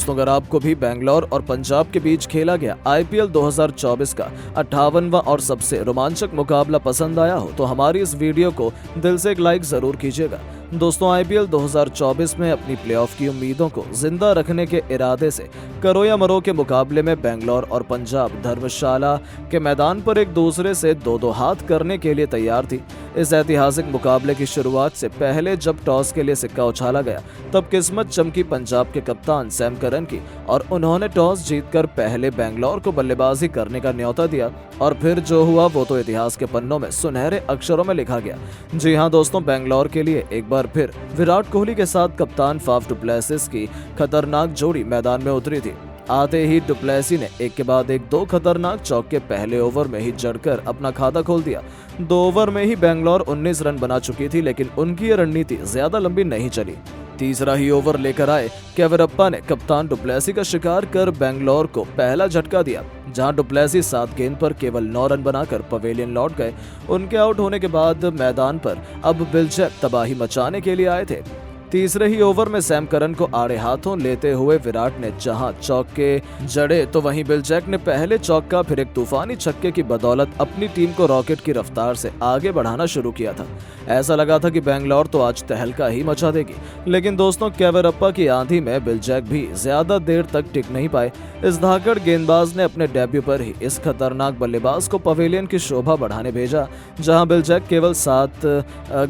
दोस्तों, अगर आपको भी बेंगलोर और पंजाब के बीच खेला गया आईपीएल 2024 का 58वां और सबसे रोमांचक मुकाबला पसंद आया हो तो हमारी इस वीडियो को दिल से एक लाइक जरूर कीजिएगा। दोस्तों, आईपीएल 2024 में अपनी प्लेऑफ की उम्मीदों को जिंदा रखने के इरादे से करो या मरो के मुकाबले में बेंगलोर और पंजाब धर्मशाला के मैदान पर एक दूसरे से दो हाथ करने के लिए तैयार थी। इस ऐतिहासिक मुकाबले की शुरुआत से पहले जब टॉस के लिए सिक्का उछाला गया तब किस्मत चमकी पंजाब के कप्तान सैम करन की और उन्होंने टॉस जीतकर पहले बेंगलोर को बल्लेबाजी करने का न्योता दिया और फिर जो हुआ वो तो इतिहास के पन्नों में सुनहरे अक्षरों में लिखा गया। जी हां दोस्तों, बेंगलोर के लिए एक बार फिर विराट कोहली के साथ कप्तान फाफ डु प्लेसिस की खतरनाक जोड़ी मैदान में उतरी थी। आते ही डु प्लेसिस ने एक के बाद एक दो खतरनाक चौके पहले ओवर में ही जड़कर अपना खाता खोल दिया। 2 ओवर में ही बेंगलोर 19 रन बना चुकी थी, लेकिन उनकी ये रणनीति ज्यादा लंबी नहीं चली। तीसरा ही ओवर लेकर आए केवरप्पा ने कप्तान डु प्लेसिस का शिकार कर बेंगलोर को पहला झटका दिया, जहां डु प्लेसिस 7 गेंद पर केवल 9 रन बनाकर पवेलियन लौट गए। उनके आउट होने के बाद मैदान पर अब बिलचैक तबाही मचाने के लिए आए थे। तीसरे ही ओवर में सैम करन को आड़े हाथों लेते हुए विराट ने जहां चौके जड़े तो वहीं बिलचैक ने पहले चौका फिर एक तूफानी छक्के की बदौलत अपनी टीम को रॉकेट की रफ्तार से आगे बढ़ाना शुरू किया था। ऐसा लगा था कि बेंगलोर तो आज तहलका ही मचा देगी, लेकिन दोस्तों केवरप्पा की आंधी में बिलचैक भी ज्यादा देर तक टिक नहीं पाए। इस धाकड़ गेंदबाज ने अपने डेब्यू पर ही इस खतरनाक बल्लेबाज को पवेलियन की शोभा बढ़ाने भेजा, जहां बिलचैक केवल 7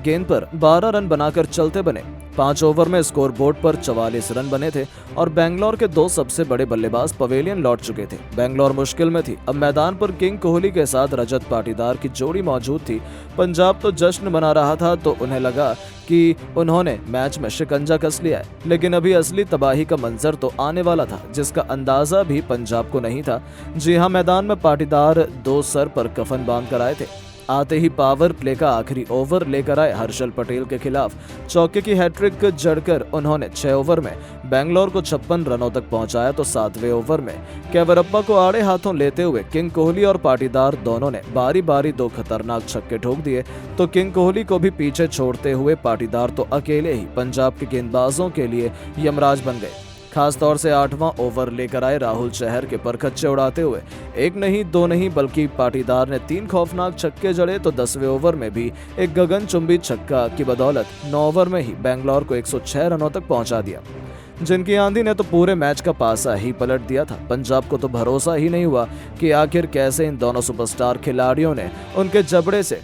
गेंद पर 12 रन बनाकर चलते बने। 5 ओवर में स्कोर बोर्ड पर 44 रन बने थे और बेंगलोर के 2 सबसे बड़े बल्लेबाज पवेलियन लौट चुके थे। बेंगलोर मुश्किल में थी। अब मैदान पर किंग कोहली के साथ रजत पाटीदार की जोड़ी मौजूद थी। पंजाब तो जश्न मना रहा था तो उन्हें लगा कि उन्होंने मैच में शिकंजा कस लिया है, लेकिन अभी असली तबाही का मंजर तो आने वाला था, जिसका अंदाजा भी पंजाब को नहीं था। जी हां, मैदान में पाटीदार 2 सर पर कफन बांध कर आए थे। आते ही पावर प्ले का आखिरी ओवर लेकर आए हर्षल पटेल के खिलाफ चौके की हैट्रिक जड़कर उन्होंने 6 ओवर में बेंगलोर को 56 रनों तक पहुंचाया तो 7वें ओवर में केवरप्पा को आड़े हाथों लेते हुए किंग कोहली और पाटीदार दोनों ने बारी बारी 2 खतरनाक छक्के ठोक दिए तो किंग कोहली को भी पीछे छोड़ते हुए पाटीदार तो अकेले ही पंजाब के गेंदबाजों के लिए यमराज बन गए। खास तौर से 8वां ओवर लेकर आए राहुल चहर के परखच्चे उड़ाते हुए 1 नहीं 2 नहीं बल्कि पाटीदार ने 3 खौफनाक छक्के जड़े तो 10वें ओवर में भी एक गगनचुंबी छक्का की बदौलत 9 ओवर में ही बेंगलोर को 106 रनों तक पहुंचा दिया, जिनकी आंधी ने तो पूरे मैच का पासा ही पलट दिया था। पंजाब को तो भरोसा ही नहीं हुआ कि आखिर कैसे इन दोनों सुपरस्टार खिलाड़ियों ने उनके जबड़े से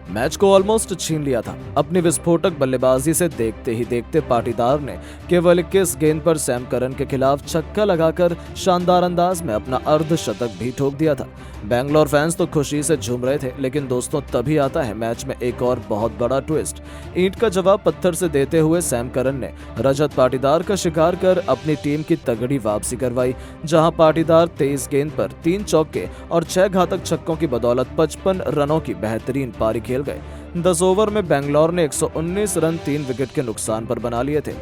मैच को ऑलमोस्ट छीन लिया था। अपनी विस्फोटक बल्लेबाजी से देखते ही देखते पाटीदार ने केवल 21 गेंद पर सैम करन के खिलाफ छक्का लगाकर शानदार अंदाज में अपना अर्धशतक भी ठोक दिया था। बेंगलोर फैंस तो खुशी से झूम रहे थे, लेकिन दोस्तों तभी आता है मैच में एक और बहुत बड़ा ट्विस्ट। ईंट का जवाब पत्थर से देते हुए सैम करन ने रजत पाटीदार का शिकार कर अपनी टीम की तगड़ी वापसी करवाई, जहां पाटीदार 23 गेंद पर 3 चौके और 6 घातक छक्कों की बदौलत 55 रनों की बेहतरीन पारी खेल गए। 10 ओवर में बेंगलोर ने 119 रन 3 विकेट के नुकसान पर बना लिए थे।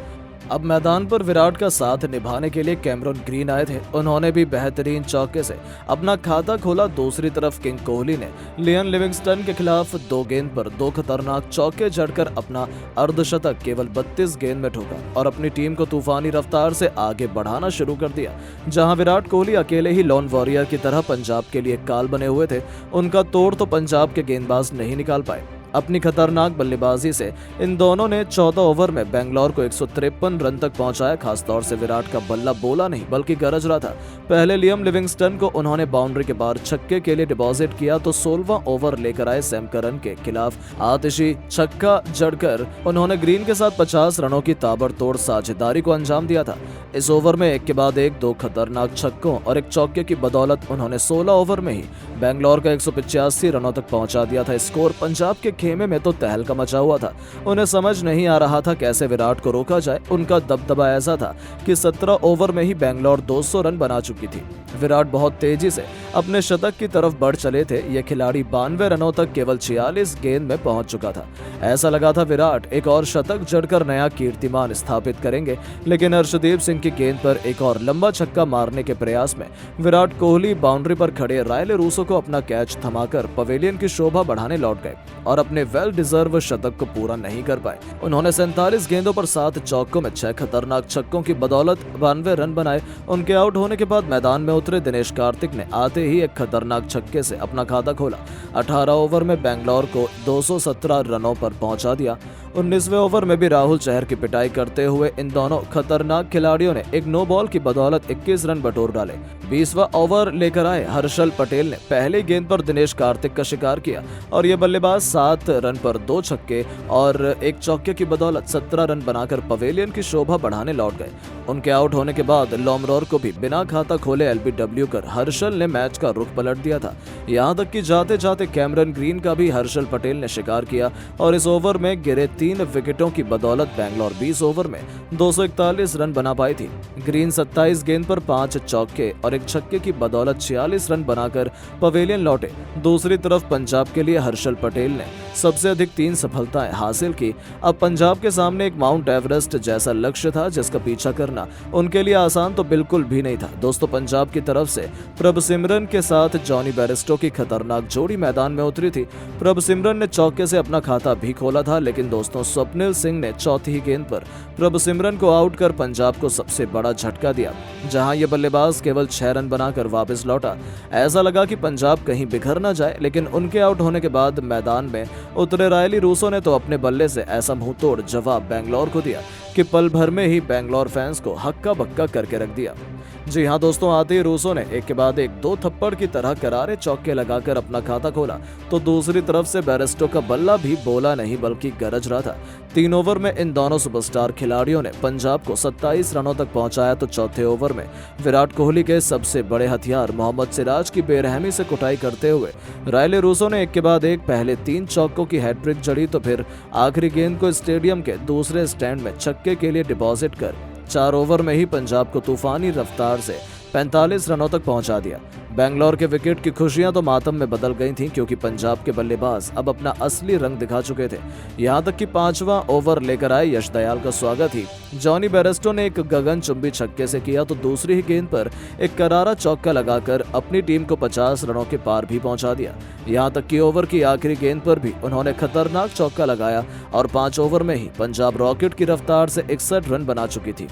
अब मैदान पर विराट का साथ निभाने के लिए कैमरन ग्रीन आए थे। उन्होंने भी बेहतरीन चौके से अपना खाता खोला। दूसरी तरफ किंग कोहली ने लियन लिविंगस्टन के खिलाफ 2 गेंद पर 2 खतरनाक चौके जड़कर अपना अर्धशतक केवल 32 गेंद में ठोका और अपनी टीम को तूफानी रफ्तार से आगे बढ़ाना शुरू कर दिया। जहां विराट कोहली अकेले ही लॉन वॉरियर की तरह पंजाब के लिए काल बने हुए थे, उनका तोड़ तो पंजाब के गेंदबाज नहीं निकाल पाए। अपनी खतरनाक बल्लेबाजी से इन दोनों ने 14 ओवर में बेंगलोर को 153 रन तक पहुंचाया। खासतौर से विराट का बल्ला बोला नहीं बल्कि गरज रहा था। पहले लियम लिविंगस्टन को उन्होंने बाउंड्री के बाहर छक्के के लिए डिपॉजिट किया तो 16वां ओवर लेकर आए सैम करन के खिलाफ आतिशी छक्का जड़कर उन्होंने ग्रीन के साथ 50 रनों की ताबड़तोड़ साझेदारी को अंजाम दिया था। इस ओवर में एक के बाद एक 2 खतरनाक छक्कों और एक चौके की बदौलत उन्होंने 16 ओवर में ही बेंगलोर का 185 रनों तक पहुंचा दिया था। स्कोर पंजाब के खेमे में तो तहलका मचा हुआ था। उन्हें समझ नहीं आ रहा था कैसे विराट को रोका जाए। उनका दबदबा ऐसा था कि 17 ओवर में ही बेंगलोर 200 रन बना चुकी थी। विराट बहुत तेजी से अपने शतक की तरफ बढ़ चले थे। यह खिलाड़ी 92 रनों तक केवल 46 गेंद में पहुंच चुका था। ऐसा लगा था विराट एक और शतक जड़कर नया कीर्तिमान स्थापित करेंगे, लेकिन हर्षदीप सिंह की गेंद पर एक और लंबा छक्का मारने के प्रयास में विराट कोहली बाउंड्री पर खड़े रायले रूसो को अपना कैच थमाकर पवेलियन की शोभा बढ़ाने लौट गए और अपनी अपने वेल डिजर्व शतक को पूरा नहीं कर पाए। उन्होंने 47 गेंदों पर 7 चौकों में 6 खतरनाक छक्कों की बदौलत 92 रन बनाए। उनके आउट होने के बाद मैदान में उतरे दिनेश कार्तिक ने आते ही एक खतरनाक छक्के से अपना खाता खोला। 18 ओवर में बेंगलोर को 217 रनों पर पहुंचा दिया। 19वें ओवर में भी राहुल चहर की पिटाई करते हुए इन दोनों खतरनाक खिलाड़ियों ने एक नो बॉल की बदौलत 21 रन बटोर डाले। 20वां ओवर लेकर आए हर्षल पटेल ने पहली गेंद पर दिनेश कार्तिक का शिकार किया और ये बल्लेबाज 7 रन पर 2 छक्के और 1 चौके की बदौलत 17 रन बनाकर पवेलियन की शोभा बढ़ाने लौट गए। उनके आउट होने के बाद लोमरोर को भी बिना खाता खोले एलबीडब्ल्यू कर हर्षल ने मैच का रुख पलट दिया था। यहां तक कि जाते जाते कैमरन ग्रीन का भी हर्षल पटेल ने शिकार किया और इस ओवर में गिरे 3 विकेटों की बदौलत बेंगलोर 20 ओवर में 241 रन बना पाई थी। ग्रीन 27 गेंद पर 5 चौके और 1 छक्के की बदौलत 46 रन बनाकर पवेलियन लौटे। दूसरी तरफ पंजाब के लिए हर्षल पटेल ने सबसे अधिक 3 सफलताएं हासिल की। अब पंजाब के सामने एक माउंट एवरेस्ट जैसा लक्ष्य था जिसका पीछा करना उनके लिए आसान तो बिल्कुल भी नहीं था। दोस्तों, पंजाब की तरफ से प्रभसिमरन के साथ जॉनी बेयरस्टो की खतरनाक जोड़ी मैदान में उतरी थी। प्रभसिमरन ने चौके से अपना खाता भी खोला था, लेकिन दोस्तों स्वप्निल सिंह ने चौथी ही गेंद पर प्रभसिमरन को आउट कर पंजाब को सबसे बड़ा झटका दिया। जहां ये बल्लेबाज केवल 6 रन बनाकर वापस लौटा। ऐसा लगा कि पंजाब कहीं बिखर न जाए, लेकिन उनके आउट होने के बाद मैदान में उतरे रायली रूसो ने तो अपने बल्ले से ऐसा मुंहतोड़ जवाब बेंगलोर को दिया कि पल भर में ही बेंगलोर फैंस को हक्का बक्का करके रख दिया। जी हाँ दोस्तों, आते ही रूसो ने एक के बाद एक 2 थप्पड़ की तरह करारे चौके लगाकर अपना खाता खोला, तो दूसरी तरफ से बेयरस्टो का बल्ला भी बोला नहीं बल्कि गरज रहा था। 3 ओवर में इन दोनों सुपरस्टार खिलाड़ियों ने पंजाब को 27 रनों तक पहुंचाया, तो चौथे ओवर में विराट कोहली के सबसे बड़े हथियार मोहम्मद सिराज की बेरहमी से कुटाई करते हुए रायले रूसो ने एक के बाद एक पहले 3 चौकों की हैट्रिक जड़ी, तो फिर आखिरी गेंद को स्टेडियम के दूसरे स्टैंड में छक्के के लिए डिपॉजिट कर 4 ओवर में ही पंजाब को तूफानी रफ्तार से 45 रनों तक पहुंचा दिया। बेंगलोर के विकेट की खुशियां तो मातम में बदल गई थीं, क्योंकि पंजाब के बल्लेबाज अब अपना असली रंग दिखा चुके थे। यहां तक कि 5वां ओवर लेकर आए यश दयाल का स्वागत ही जॉनी बेयरस्टो ने एक गगनचुंबी छक्के से किया, तो दूसरी ही गेंद पर एक करारा चौका लगाकर अपनी टीम को 50 रनों के पार भी पहुंचा दिया। यहां तक कि ओवर की आखिरी गेंद पर भी उन्होंने खतरनाक चौका लगाया और 5 ओवर में ही पंजाब रॉकेट की रफ्तार से 61 रन बना चुकी थी।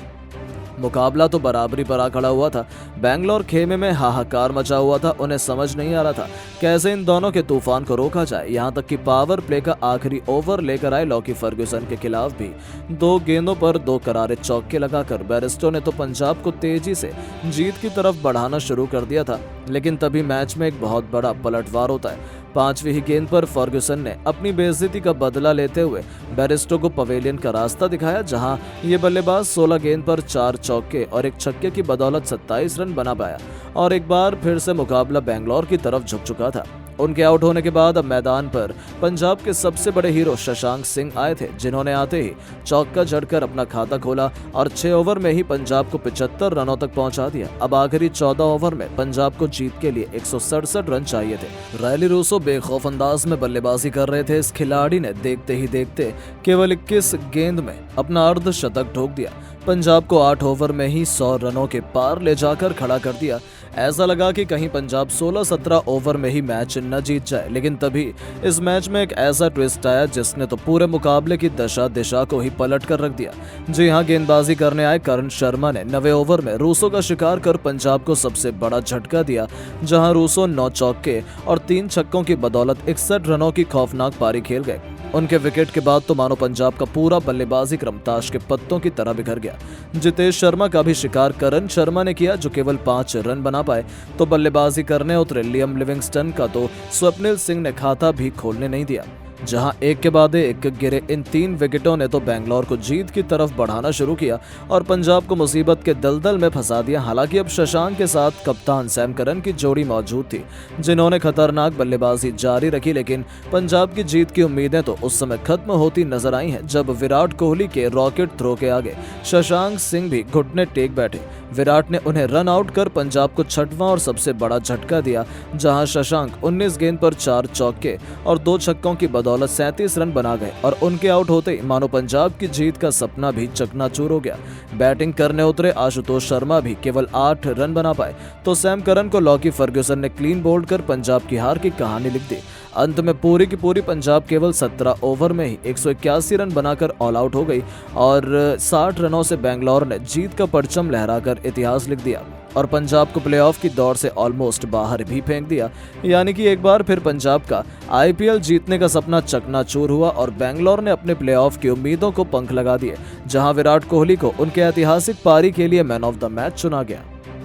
मुकाबला तो बराबरी पर आ खड़ा हुआ था। बेंगलोर खेमे में हाहाकार मचा हुआ था। उन्हें समझ नहीं आ रहा था कैसे इन दोनों के तूफान को रोका जाए। यहां तक कि पावर प्ले का आखिरी ओवर लेकर आए लॉकी फर्ग्यूसन के खिलाफ भी 2 गेंदों पर 2 करारे चौके लगाकर बेयरस्टो ने तो पंजाब को तेजी से जीत की तरफ बढ़ाना शुरू कर दिया था। लेकिन तभी मैच में एक बहुत बड़ा पलटवार होता है। 5वीं ही गेंद पर फर्ग्यूसन ने अपनी बेइज्जती का बदला लेते हुए बेयरस्टो को पवेलियन का रास्ता दिखाया, जहां ये बल्लेबाज 16 गेंद पर 4 चौके और 1 छक्के की बदौलत 27 रन बना पाया और एक बार फिर से मुकाबला बेंगलोर की तरफ झुक चुका था। उनके आउट होने के बाद अब मैदान पर पंजाब के सबसे बड़े हीरो शशांक सिंह आए थे, जिन्होंने आते ही चौका जड़कर अपना खाता खोला और 6 ओवर में ही पंजाब को 75 रनों तक पहुंचा दिया। अब आखिरी 14 ओवर में पंजाब को जीत के लिए 167 रन चाहिए थे। रायली रूसो बेखौफ अंदाज में बल्लेबाजी कर रहे थे। इस खिलाड़ी ने देखते ही देखते केवल 21 गेंद में अपना अर्धशतक ठोक दिया। पंजाब को 8 ओवर में ही 100 रनों के पार ले जाकर खड़ा कर दिया। ऐसा लगा कि कहीं पंजाब 16-17 ओवर में ही मैच न जीत जाए, लेकिन तभी इस मैच में एक ऐसा ट्विस्ट आया जिसने तो पूरे मुकाबले की दशा दिशा को ही पलट कर रख दिया। जी हां, गेंदबाजी करने आए करण शर्मा ने 9वें ओवर में रूसो का शिकार कर पंजाब को सबसे बड़ा झटका दिया, जहां रूसो 9 चौके और 3 छक्कों की बदौलत 61 रनों की खौफनाक पारी खेल गए। उनके विकेट के बाद तो मानो पंजाब का पूरा बल्लेबाजी क्रम ताश के पत्तों की तरह बिखर गया। जितेश शर्मा का भी शिकार करण शर्मा ने किया, जो केवल 5 रन बना पाए, तो बल्लेबाजी करने उतरे लियम लिविंगस्टन का तो स्वप्निल सिंह ने खाता भी खोलने नहीं दिया। जहां एक के बाद एक गिरे इन 3 विकेटों ने तो बेंगलोर को जीत की तरफ बढ़ाना शुरू किया और पंजाब को मुसीबत के दलदल में फंसा दिया। हालांकि अब शशांक के साथ कप्तान सैम करन की जोड़ी मौजूद थी, जिन्होंने खतरनाक बल्लेबाजी जारी रखी, लेकिन पंजाब की जीत की उम्मीदें तो उस समय खत्म होती नजर आई हैं जब विराट कोहली के रॉकेट थ्रो के आगे शशांक सिंह भी घुटने टेक बैठे। विराट ने उन्हें रन आउट कर पंजाब को 6वां और सबसे बड़ा झटका दिया, जहां शशांक 19 गेंद पर 4 चौके और 2 छक्कों की बदौलत बदौलत 37 रन बना गए और उनके आउट होते ही मानो पंजाब की जीत का सपना भी चकनाचूर हो गया। बैटिंग करने उतरे आशुतोष शर्मा भी केवल 8 रन बना पाए तो सैम करन को लॉकी फर्ग्यूसन ने क्लीन बोल्ड कर पंजाब की हार की कहानी लिख दी। अंत में पूरी की पूरी पंजाब केवल 17 ओवर में ही 181 रन बनाकर ऑल आउट हो गई और 60 रनों से बेंगलोर ने जीत का परचम लहराकर इतिहास लिख दिया और पंजाब को प्लेऑफ की दौड़ से ऑलमोस्ट बाहर भी फेंक दिया। यानी कि एक बार फिर पंजाब का आईपीएल जीतने का सपना चकनाचूर हुआ और बेंगलोर ने अपने प्लेऑफ की उम्मीदों को पंख लगा दिए, जहां विराट कोहली को उनके ऐतिहासिक पारी के लिए मैन ऑफ द मैच चुना गया।